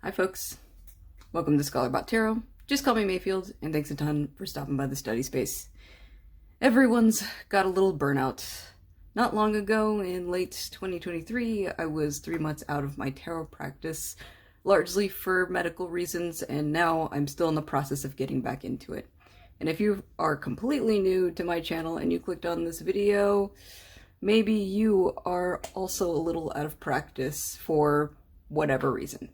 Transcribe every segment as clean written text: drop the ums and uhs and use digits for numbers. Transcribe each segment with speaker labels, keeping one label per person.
Speaker 1: Hi folks, welcome to Scholar About Tarot. Just call me Mayfield, and thanks a ton for stopping by the study space. Everyone's got a little burnout. Not long ago, in late 2023, I was 3 months out of my tarot practice, largely for medical reasons, and now I'm still in the process of getting back into it. And if you are completely new to my channel and you clicked on this video, maybe you are also a little out of practice for whatever reason.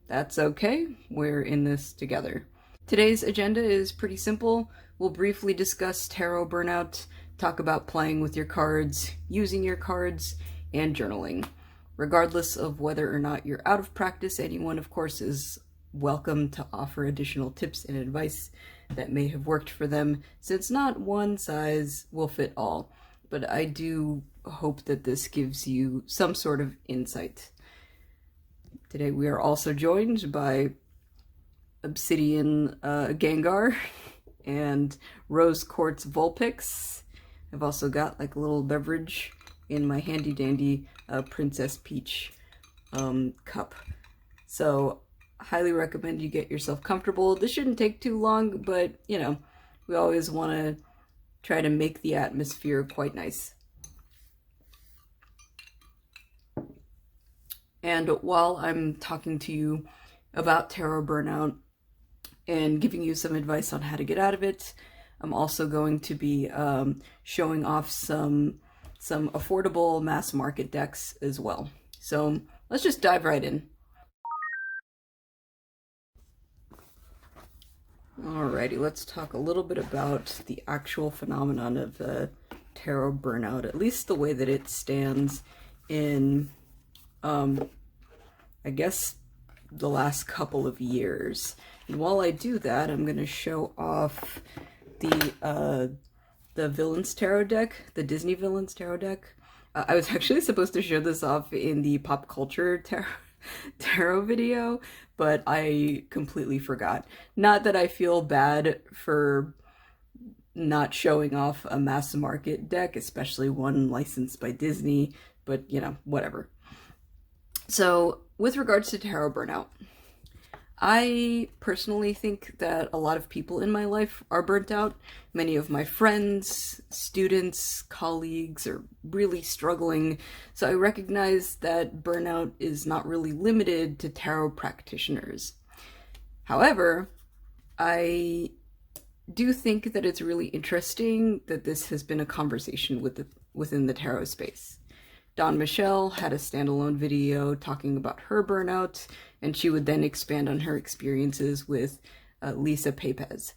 Speaker 1: That's okay, we're in this together. Today's agenda is pretty simple. We'll briefly discuss tarot burnout, talk about playing with your cards, using your cards, and journaling. Regardless of whether or not you're out of practice, anyone, of course, is welcome to offer additional tips and advice that may have worked for them, since not one size will fit all. But I do hope that this gives you some sort of insight. Today we are also joined by Obsidian Gengar and Rose Quartz Vulpix. I've also got like a little beverage in my handy dandy Princess Peach cup. So highly recommend you get yourself comfortable. This shouldn't take too long, but you know, we always want to try to make the atmosphere quite nice. And while I'm talking to you about tarot burnout and giving you some advice on how to get out of it, I'm also going to be showing off some affordable mass market decks as well. So let's just dive right in. Alrighty, let's talk a little bit about the actual phenomenon of tarot burnout, at least the way that it stands in I guess the last couple of years. And while I do that, I'm going to show off the Villains Tarot deck, the Disney Villains Tarot deck. I was actually supposed to show this off in the pop culture tarot video, but I completely forgot. Not that I feel bad for not showing off a mass market deck, especially one licensed by Disney, but you know, whatever. So, with regards to tarot burnout, I personally think that a lot of people in my life are burnt out. Many of my friends, students, colleagues are really struggling, so I recognize that burnout is not really limited to tarot practitioners. However, I do think that it's really interesting that this has been a conversation within the tarot space. Dawn Michelle had a standalone video talking about her burnout, and she would then expand on her experiences with Lisa Pepez.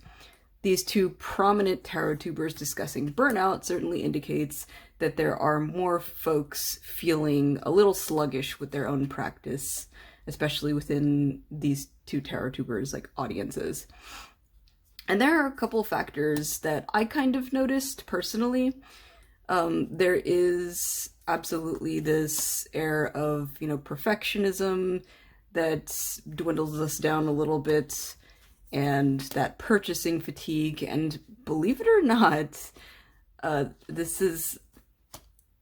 Speaker 1: These two prominent tarot tubers discussing burnout certainly indicates that there are more folks feeling a little sluggish with their own practice, especially within these two tarot tubers like audiences. And there are a couple factors that I kind of noticed personally. There is absolutely this air of, you know, perfectionism that dwindles us down a little bit, and that purchasing fatigue. And believe it or not, this is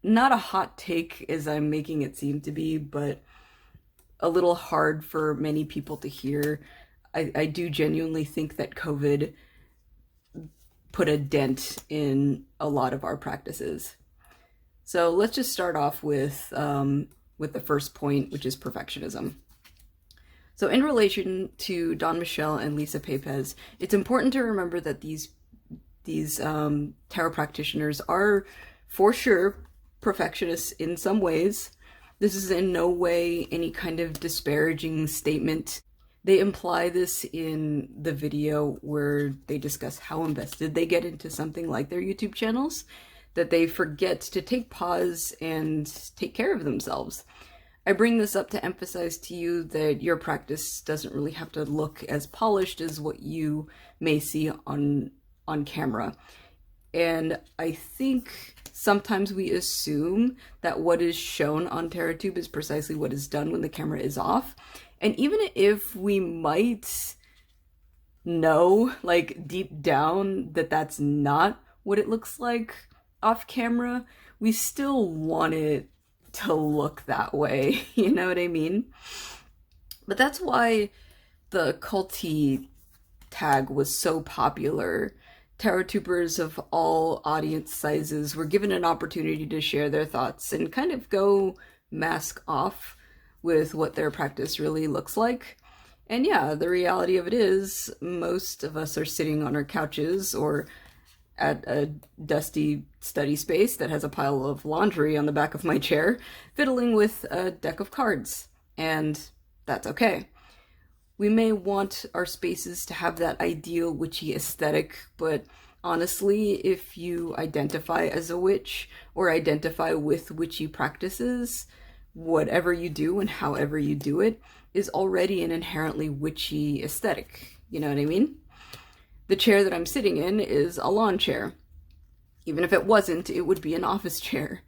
Speaker 1: not a hot take as I'm making it seem to be, but a little hard for many people to hear. I do genuinely think that COVID put a dent in a lot of our practices. So let's just start off with the first point, which is perfectionism. So in relation to Dawn Michelle and Lisa Pepez, it's important to remember that these tarot practitioners are for sure perfectionists in some ways. This is in no way any kind of disparaging statement. They imply this in the video where they discuss how invested they get into something like their YouTube channels, that they forget to take pause and take care of themselves. I bring this up to emphasize to you that your practice doesn't really have to look as polished as what you may see on camera. And I think sometimes we assume that what is shown on TarotTube is precisely what is done when the camera is off. And even if we might know, like deep down, that that's not what it looks like off camera, we still want it to look that way. You know what I mean? But that's why the culty tag was so popular. Tarot tubers of all audience sizes were given an opportunity to share their thoughts and kind of go mask off with what their practice really looks like. And yeah, the reality of it is most of us are sitting on our couches or at a dusty study space that has a pile of laundry on the back of my chair, fiddling with a deck of cards. And that's okay. We may want our spaces to have that ideal witchy aesthetic, but honestly, if you identify as a witch or identify with witchy practices, whatever you do and however you do it is already an inherently witchy aesthetic. You know what I mean? The chair that I'm sitting in is a lawn chair. Even if it wasn't, it would be an office chair.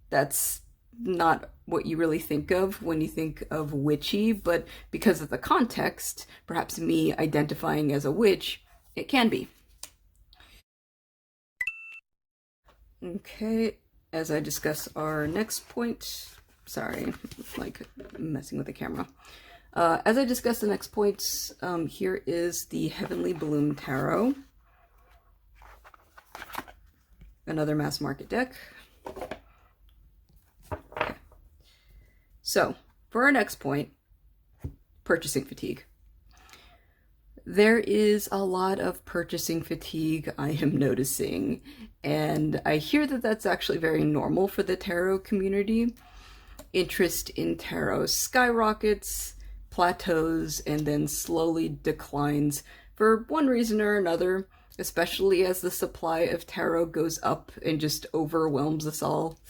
Speaker 1: That's not what you really think of when you think of witchy, but because of the context, perhaps me identifying as a witch, it can be. Okay, as I discuss our next point, sorry, like messing with the camera. As I discuss the next point, here is the Heavenly Bloom Tarot. Another mass market deck. Okay. So, for our next point, purchasing fatigue. There is a lot of purchasing fatigue I am noticing, and I hear that that's actually very normal for the tarot community. Interest in tarot skyrockets, plateaus, and then slowly declines for one reason or another, especially as the supply of tarot goes up and just overwhelms us all.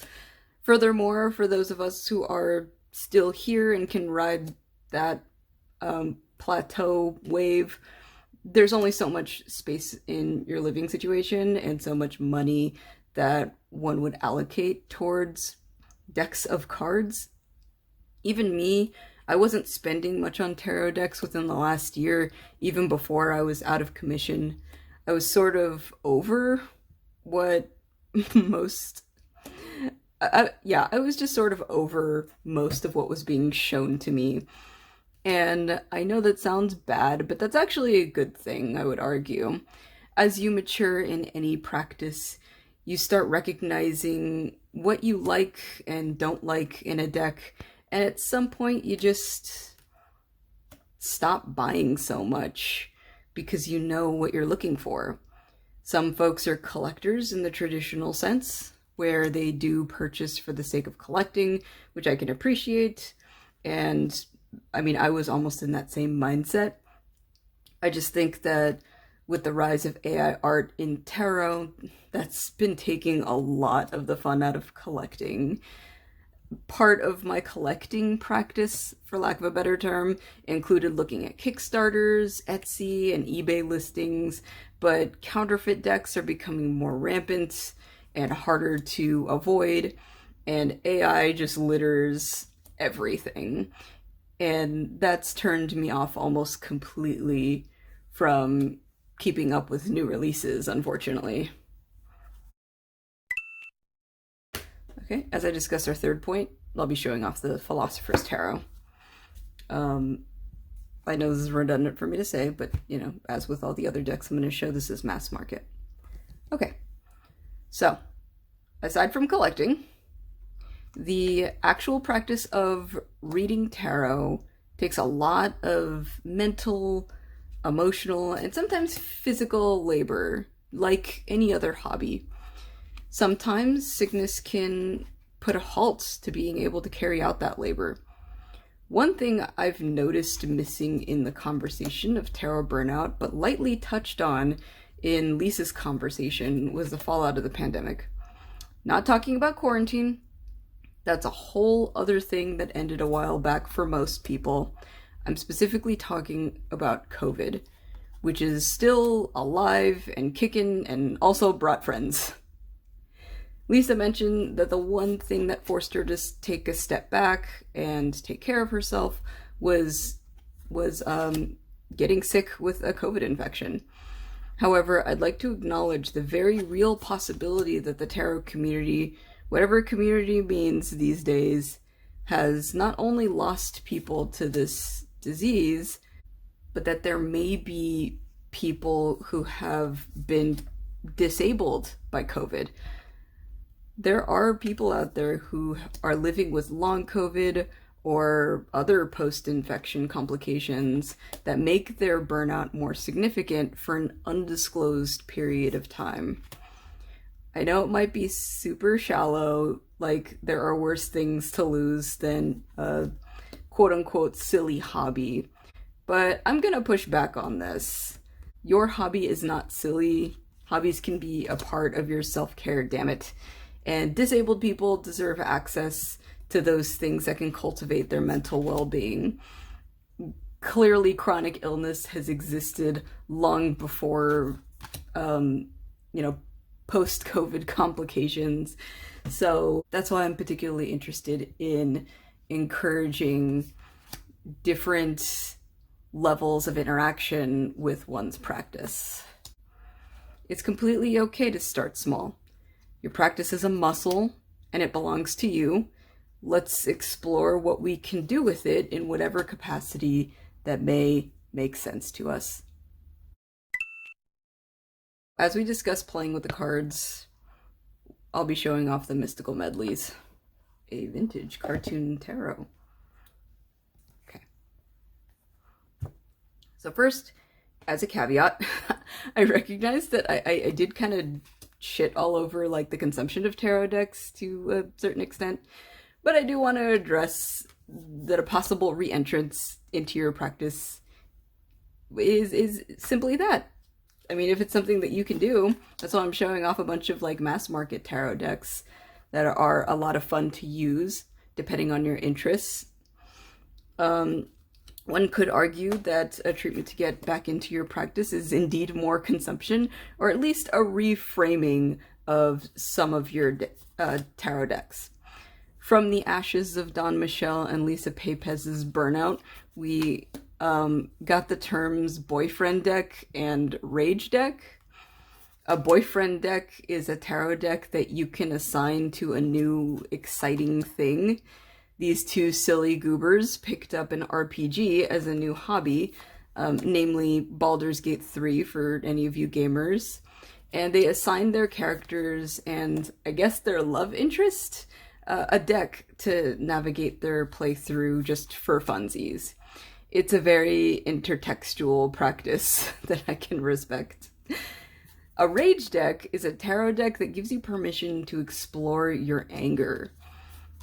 Speaker 1: Furthermore, for those of us who are still here and can ride that plateau wave, there's only so much space in your living situation and so much money that one would allocate towards decks of cards. Even me, I wasn't spending much on tarot decks within the last year, even before I was out of commission. I was sort of over what most... I was just sort of over most of what was being shown to me. And I know that sounds bad, but that's actually a good thing, I would argue. As you mature in any practice, you start recognizing what you like and don't like in a deck, and at some point you just stop buying so much because you know what you're looking for. Some folks are collectors in the traditional sense, where they do purchase for the sake of collecting, which I can appreciate, and I mean, I was almost in that same mindset. I just think that with the rise of AI art in tarot, that's been taking a lot of the fun out of collecting. Part of my collecting practice, for lack of a better term, included looking at Kickstarters, Etsy, and eBay listings, but counterfeit decks are becoming more rampant and harder to avoid, and AI just litters everything. And that's turned me off almost completely from keeping up with new releases, unfortunately. Okay, as I discuss our third point, I'll be showing off the Philosopher's Tarot. I know this is redundant for me to say, but, you know, as with all the other decks, I'm going to show this as mass market. Okay, so, aside from collecting, the actual practice of reading tarot takes a lot of mental, emotional, and sometimes physical labor, like any other hobby. Sometimes sickness can put a halt to being able to carry out that labor. One thing I've noticed missing in the conversation of tarot burnout, but lightly touched on in Lisa's conversation, was the fallout of the pandemic. Not talking about quarantine. That's a whole other thing that ended a while back for most people. I'm specifically talking about COVID, which is still alive and kicking and also brought friends. Lisa mentioned that the one thing that forced her to take a step back and take care of herself was getting sick with a COVID infection. However, I'd like to acknowledge the very real possibility that the tarot community, whatever community means these days, has not only lost people to this disease, but that there may be people who have been disabled by COVID. There are people out there who are living with long COVID or other post-infection complications that make their burnout more significant for an undisclosed period of time. I know it might be super shallow, like there are worse things to lose than a quote-unquote silly hobby, but I'm gonna push back on this. Your hobby is not silly. Hobbies can be a part of your self-care, damn it. And disabled people deserve access to those things that can cultivate their mental well-being. Clearly, chronic illness has existed long before, post-COVID complications. So that's why I'm particularly interested in encouraging different levels of interaction with one's practice. It's completely okay to start small. Your practice is a muscle and it belongs to you. Let's explore what we can do with it in whatever capacity that may make sense to us. As we discuss playing with the cards, I'll be showing off the Mystical Medleys, a vintage cartoon tarot. Okay. So first, as a caveat, I recognize that I did kind of shit all over like the consumption of tarot decks to a certain extent, but I do want to address that a possible re-entrance into your practice is simply that. I mean, if it's something that you can do, that's why I'm showing off a bunch of like mass market tarot decks that are a lot of fun to use depending on your interests. One could argue that a treatment to get back into your practice is indeed more consumption, or at least a reframing of some of your tarot decks. From the ashes of Don Michel and Lisa Pepez's Burnout, we got the terms boyfriend deck and rage deck. A boyfriend deck is a tarot deck that you can assign to a new exciting thing. These two silly goobers picked up an RPG as a new hobby, namely Baldur's Gate 3 for any of you gamers, and they assigned their characters and I guess their love interest a deck to navigate their playthrough just for funsies. It's a very intertextual practice that I can respect. A rage deck is a tarot deck that gives you permission to explore your anger.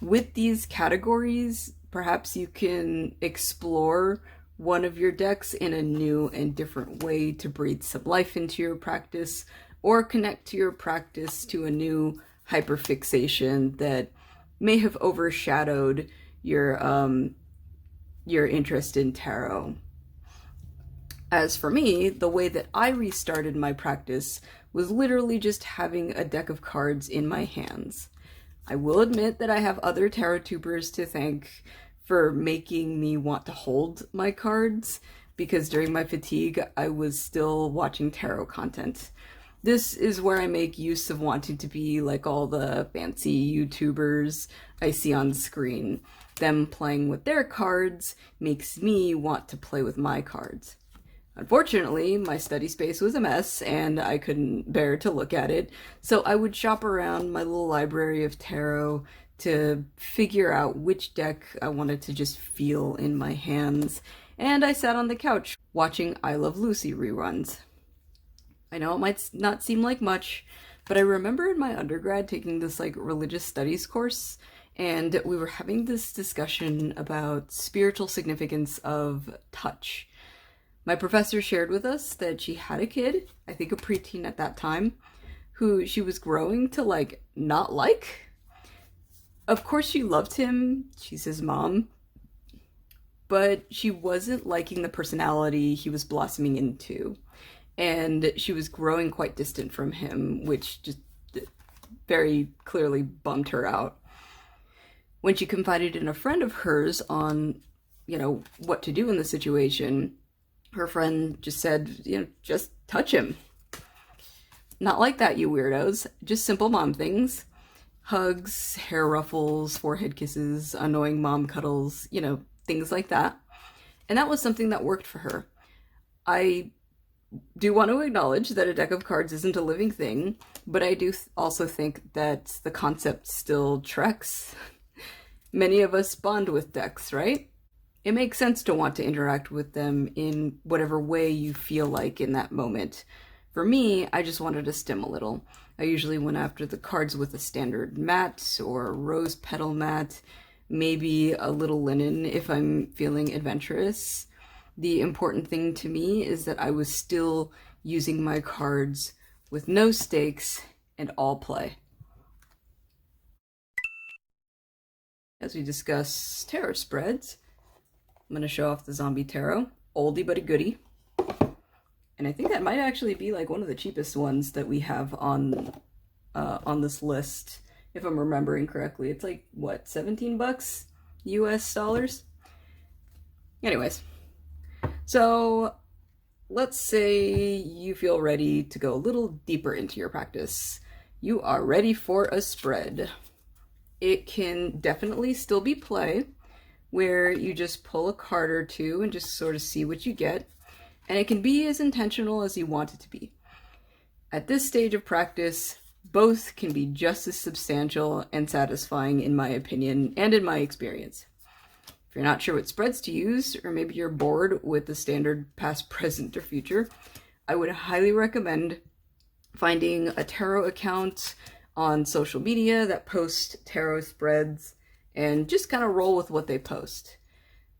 Speaker 1: With these categories, perhaps you can explore one of your decks in a new and different way to breathe some life into your practice, or connect to your practice to a new hyperfixation that may have overshadowed your interest in tarot. As for me, the way that I restarted my practice was literally just having a deck of cards in my hands. I will admit that I have other tarot tubers to thank for making me want to hold my cards, because during my fatigue, I was still watching tarot content. This is where I make use of wanting to be like all the fancy YouTubers I see on screen. Them playing with their cards makes me want to play with my cards. Unfortunately, my study space was a mess and I couldn't bear to look at it, so I would shop around my little library of tarot to figure out which deck I wanted to just feel in my hands, and I sat on the couch watching I Love Lucy reruns. I know it might not seem like much, but I remember in my undergrad taking this like religious studies course, and we were having this discussion about spiritual significance of touch. My professor shared with us that she had a kid, I think a preteen at that time, who she was growing to like not like. Of course she loved him, she's his mom, but she wasn't liking the personality he was blossoming into. And she was growing quite distant from him, which just very clearly bummed her out. When she confided in a friend of hers on, what to do in the situation, her friend just said, just touch him. Not like that, you weirdos. Just simple mom things. Hugs, hair ruffles, forehead kisses, annoying mom cuddles, things like that. And that was something that worked for her. I do want to acknowledge that a deck of cards isn't a living thing, but I do also think that the concept still treks. Many of us bond with decks, right? It makes sense to want to interact with them in whatever way you feel like in that moment. For me, I just wanted to stim a little. I usually went after the cards with a standard mat or a rose petal mat, maybe a little linen if I'm feeling adventurous. The important thing to me is that I was still using my cards with no stakes and all play. As we discuss tarot spreads, I'm going to show off the Zombie Tarot. Oldie but a goodie. And I think that might actually be like one of the cheapest ones that we have on this list, if I'm remembering correctly. It's like, what, 17 bucks US dollars? Anyways. So let's say you feel ready to go a little deeper into your practice. You are ready for a spread. It can definitely still be play, where you just pull a card or two and just sort of see what you get. And it can be as intentional as you want it to be. At this stage of practice, both can be just as substantial and satisfying in my opinion and in my experience. If you're not sure what spreads to use, or maybe you're bored with the standard past, present, or future, I would highly recommend finding a tarot account on social media that posts tarot spreads and just kind of roll with what they post.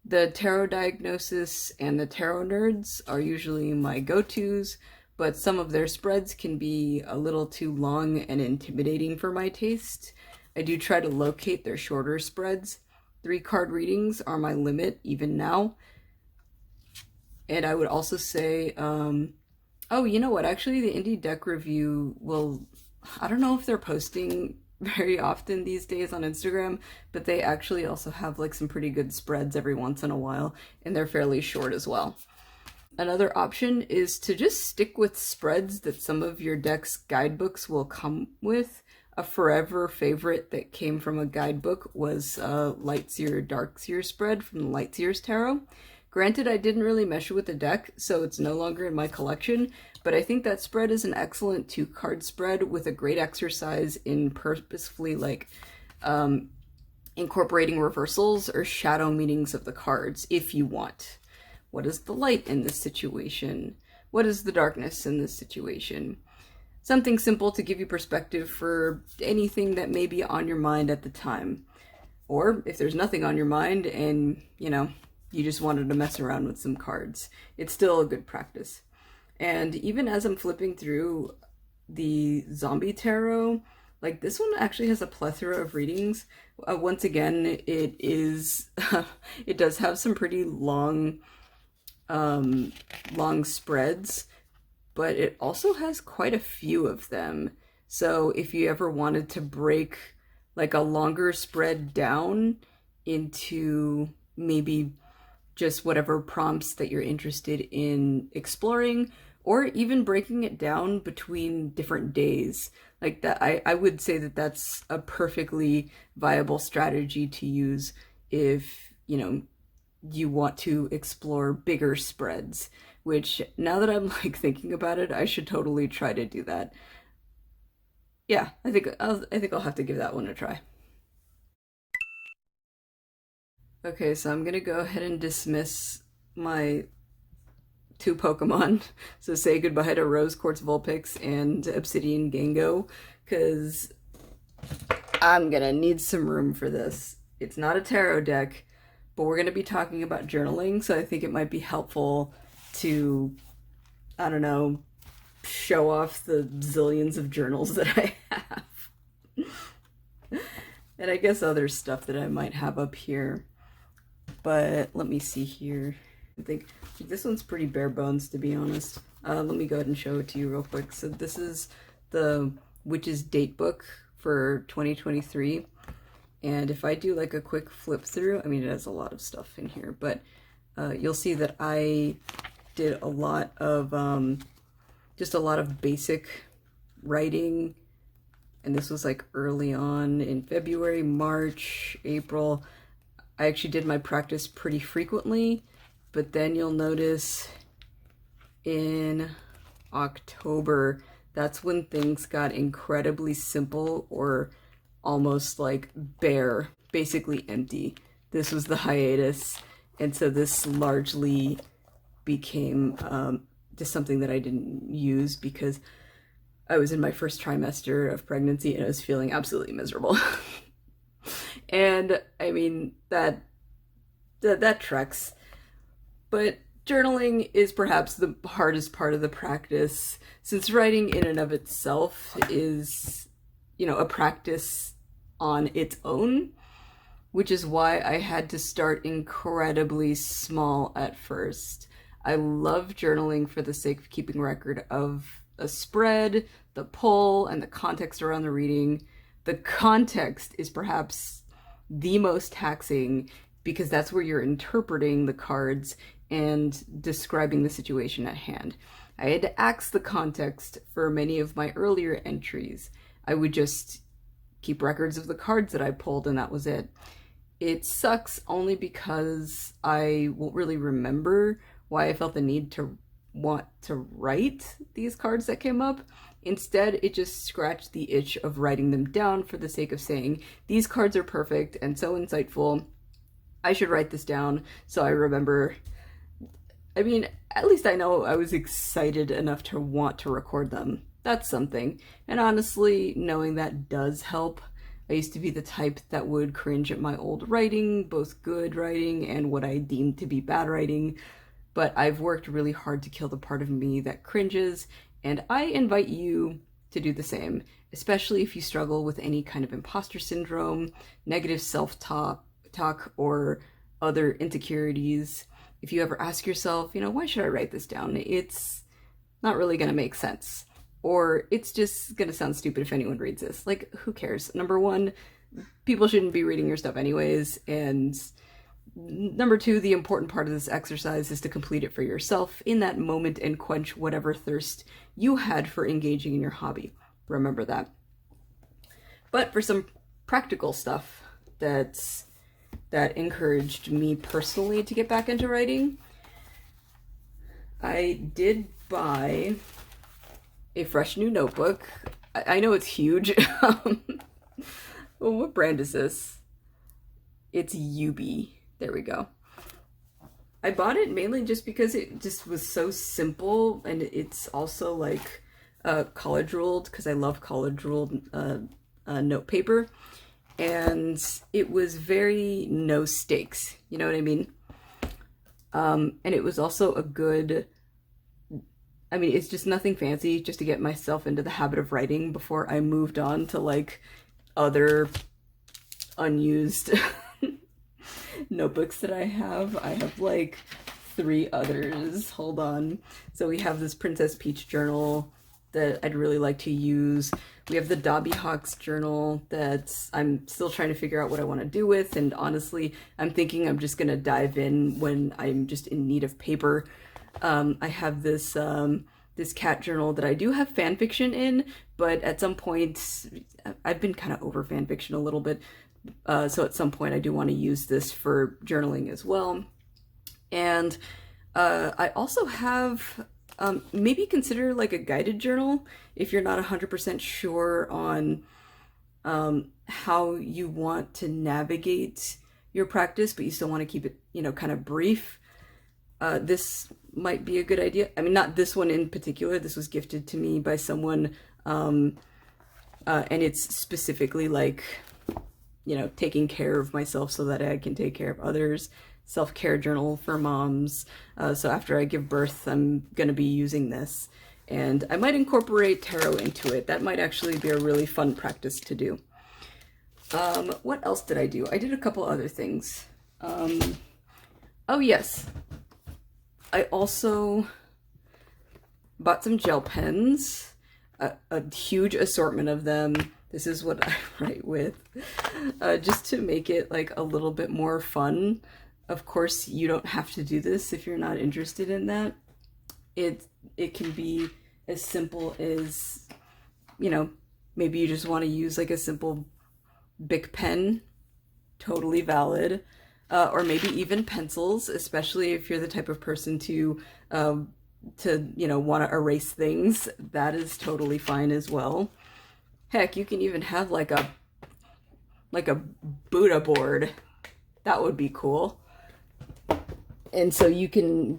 Speaker 1: The Tarot Diagnosis and the Tarot Nerds are usually my go-tos, but some of their spreads can be a little too long and intimidating for my taste. I do try to locate their shorter spreads. 3-card readings are my limit even now. And I would also say, oh, you know what? Actually, the Indie Deck Review will, I don't know if they're posting very often these days on Instagram, but they actually also have like some pretty good spreads every once in a while, and they're fairly short as well. Another option is to just stick with spreads that some of your deck's guidebooks will come with. A forever favorite that came from a guidebook was Lightseer Darkseer spread from the Lightseers Tarot. Granted, I didn't really mesh with the deck, so it's no longer in my collection, but I think that spread is an excellent 2-card spread with a great exercise in purposefully incorporating reversals or shadow meanings of the cards if you want. What is the light in this situation? What is the darkness in this situation? Something simple to give you perspective for anything that may be on your mind at the time. Or if there's nothing on your mind and, you know, you just wanted to mess around with some cards, it's still a good practice. And even as I'm flipping through the Zombie Tarot, like this one actually has a plethora of readings. Once again, it is, it does have some pretty long spreads, but it also has quite a few of them. So if you ever wanted to break like a longer spread down into maybe just whatever prompts that you're interested in exploring, or even breaking it down between different days like that, I would say that that's a perfectly viable strategy to use if, you know, you want to explore bigger spreads, which now that I'm like thinking about it, I should totally try to do that. Yeah, I think I'll have to give that one a try. Okay, so I'm gonna go ahead and dismiss my 2 Pokemon. So say goodbye to Rose Quartz Vulpix and Obsidian Gengo, because I'm gonna need some room for this. It's not a tarot deck, but we're gonna be talking about journaling, so I think it might be helpful to, I don't know, show off the zillions of journals that I have. And I guess other stuff that I might have up here. But let me see here. I think this one's pretty bare bones, to be honest. Let me go ahead and show it to you real quick. So this is the Witch's Date Book for 2023. And if I do like a quick flip through, I mean, it has a lot of stuff in here, but you'll see that I did a lot of, just a lot of basic writing. And this was like early on in February, March, April. I actually did my practice pretty frequently but then you'll notice in October, that's when things got incredibly simple or almost like bare, basically empty. This was the hiatus, and so this largely became just something that I didn't use because I was in my first trimester of pregnancy and I was feeling absolutely miserable. And I mean, that treks. But journaling is perhaps the hardest part of the practice, since writing in and of itself is, you know, a practice on its own, which is why I had to start incredibly small at first. I love journaling for the sake of keeping record of a spread, the pull, and the context around the reading. The context is perhaps the most taxing because that's where you're interpreting the cards and describing the situation at hand. I had to axe the context for many of my earlier entries. I would just keep records of the cards that I pulled and that was it. It sucks only because I won't really remember why I felt the need to want to write these cards that came up. Instead, it just scratched the itch of writing them down for the sake of saying, these cards are perfect and so insightful. I should write this down so I remember. I mean, at least I know I was excited enough to want to record them. That's something. And honestly, knowing that does help. I used to be the type that would cringe at my old writing, both good writing and what I deemed to be bad writing. But I've worked really hard to kill the part of me that cringes, and I invite you to do the same, especially if you struggle with any kind of imposter syndrome, negative self-talk, or other insecurities. If you ever ask yourself, you know, why should I write this down? It's not really going to make sense. Or it's just going to sound stupid if anyone reads this. Like, who cares? Number one, people shouldn't be reading your stuff anyways, and number two, the important part of this exercise is to complete it for yourself in that moment and quench whatever thirst you had for engaging in your hobby. Remember that. But for some practical stuff that encouraged me personally to get back into writing, I did buy a fresh new notebook. I know it's huge. Well, what brand is this? It's UB. There we go. I bought it mainly just because it just was so simple, and it's also like college ruled, because I love college ruled note paper, and it was very no stakes, you know what I mean? And it was also a good, I mean, it's just nothing fancy, just to get myself into the habit of writing before I moved on to like other unused notebooks that I have. I have like 3 others. Hold on. So we have this Princess Peach journal that I'd really like to use. We have the Dobby Hawks journal that I'm still trying to figure out what I want to do with, and honestly, I'm thinking I'm just gonna dive in when I'm just in need of paper. I have this this cat journal that I do have fan fiction in, but at some point, I've been kind of over fan fiction a little bit, so at some point I do want to use this for journaling as well. And I also have, maybe consider like a guided journal if you're not 100% sure on how you want to navigate your practice, but you still want to keep it, you know, kind of brief. This might be a good idea. I mean, not this one in particular. This was gifted to me by someone, and it's specifically like, you know, taking care of myself so that I can take care of others. Self-care journal for moms. So after I give birth, I'm going to be using this. And I might incorporate tarot into it. That might actually be a really fun practice to do. What else did I do? I did a couple other things. Oh yes. I also bought some gel pens, a huge assortment of them. This is what I write with, just to make it like a little bit more fun. Of course, you don't have to do this if you're not interested in that. It can be as simple as, you know, maybe you just want to use like a simple Bic pen, totally valid. or maybe even pencils, especially if you're the type of person to want to erase things. That is totally fine as well. Heck, you can even have like a Buddha board. That would be cool. And so you can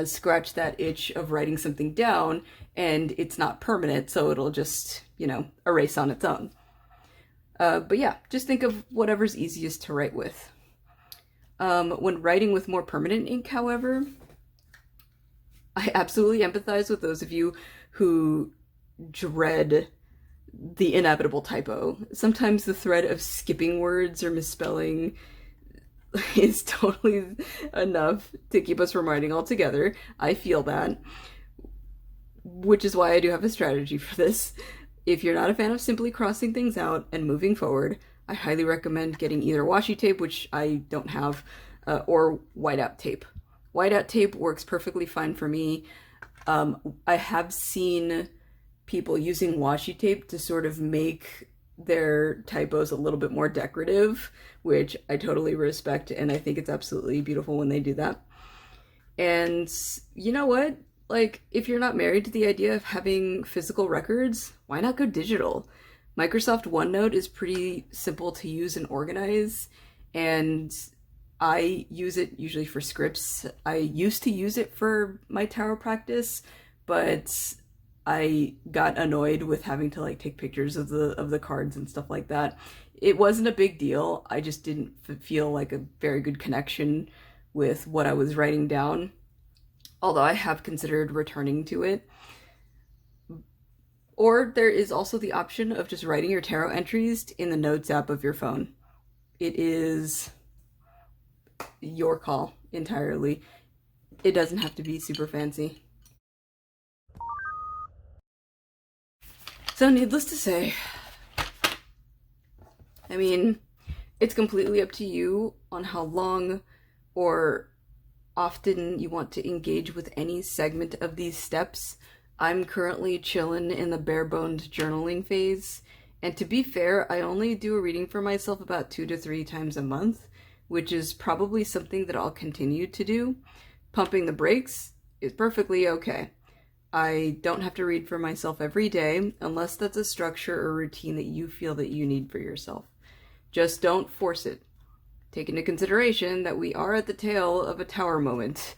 Speaker 1: scratch that itch of writing something down, and it's not permanent, so it'll just, erase on its own. But yeah, just think of whatever's easiest to write with. When writing with more permanent ink, however, I absolutely empathize with those of you who dread the inevitable typo. Sometimes the threat of skipping words or misspelling is totally enough to keep us from writing altogether. I feel that, which is why I do have a strategy for this. If you're not a fan of simply crossing things out and moving forward, I highly recommend getting either washi tape, which I don't have, or whiteout tape. Whiteout tape works perfectly fine for me. I have seen people using washi tape to sort of make their typos a little bit more decorative, which I totally respect, and I think it's absolutely beautiful when they do that. And you know what? Like, if you're not married to the idea of having physical records, why not go digital? Microsoft OneNote is pretty simple to use and organize, and I use it usually for scripts. I used to use it for my tarot practice, but I got annoyed with having to like take pictures of the cards and stuff like that. It wasn't a big deal. I just didn't feel like a very good connection with what I was writing down. Although I have considered returning to it. Or there is also the option of just writing your tarot entries in the Notes app of your phone. It is your call entirely. It doesn't have to be super fancy. So needless to say, I mean, it's completely up to you on how long or often you want to engage with any segment of these steps. I'm currently chilling in the bare-boned journaling phase, and to be fair, I only do a reading for myself about 2 to 3 times a month, which is probably something that I'll continue to do. Pumping the brakes is perfectly okay. I don't have to read for myself every day unless that's a structure or routine that you feel that you need for yourself. Just don't force it. Take into consideration that we are at the tail of a tower moment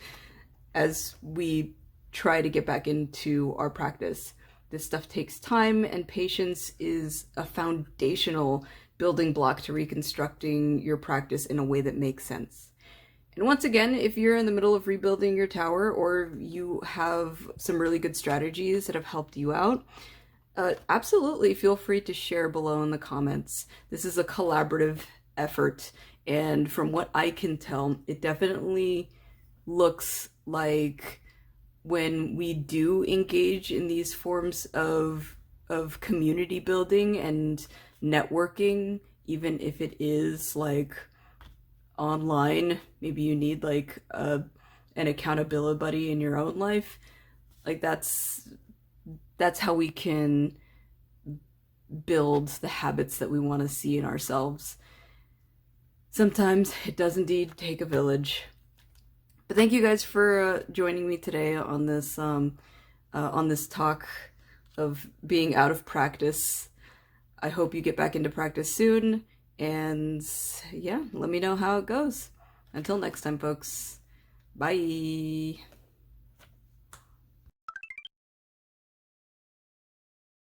Speaker 1: as we try to get back into our practice. This stuff takes time, and patience is a foundational building block to reconstructing your practice in a way that makes sense. And once again, if you're in the middle of rebuilding your tower, or you have some really good strategies that have helped you out, absolutely feel free to share below in the comments. This is a collaborative effort, and from what I can tell, it definitely looks like when we do engage in these forms of community building and networking, even if it is like online, maybe you need like an accountability buddy in your own life. Like that's how we can build the habits that we want to see in ourselves. Sometimes it does indeed take a village. But thank you guys for joining me today on this talk of being out of practice. I hope you get back into practice soon, and yeah, let me know how it goes. Until next time, folks. Bye.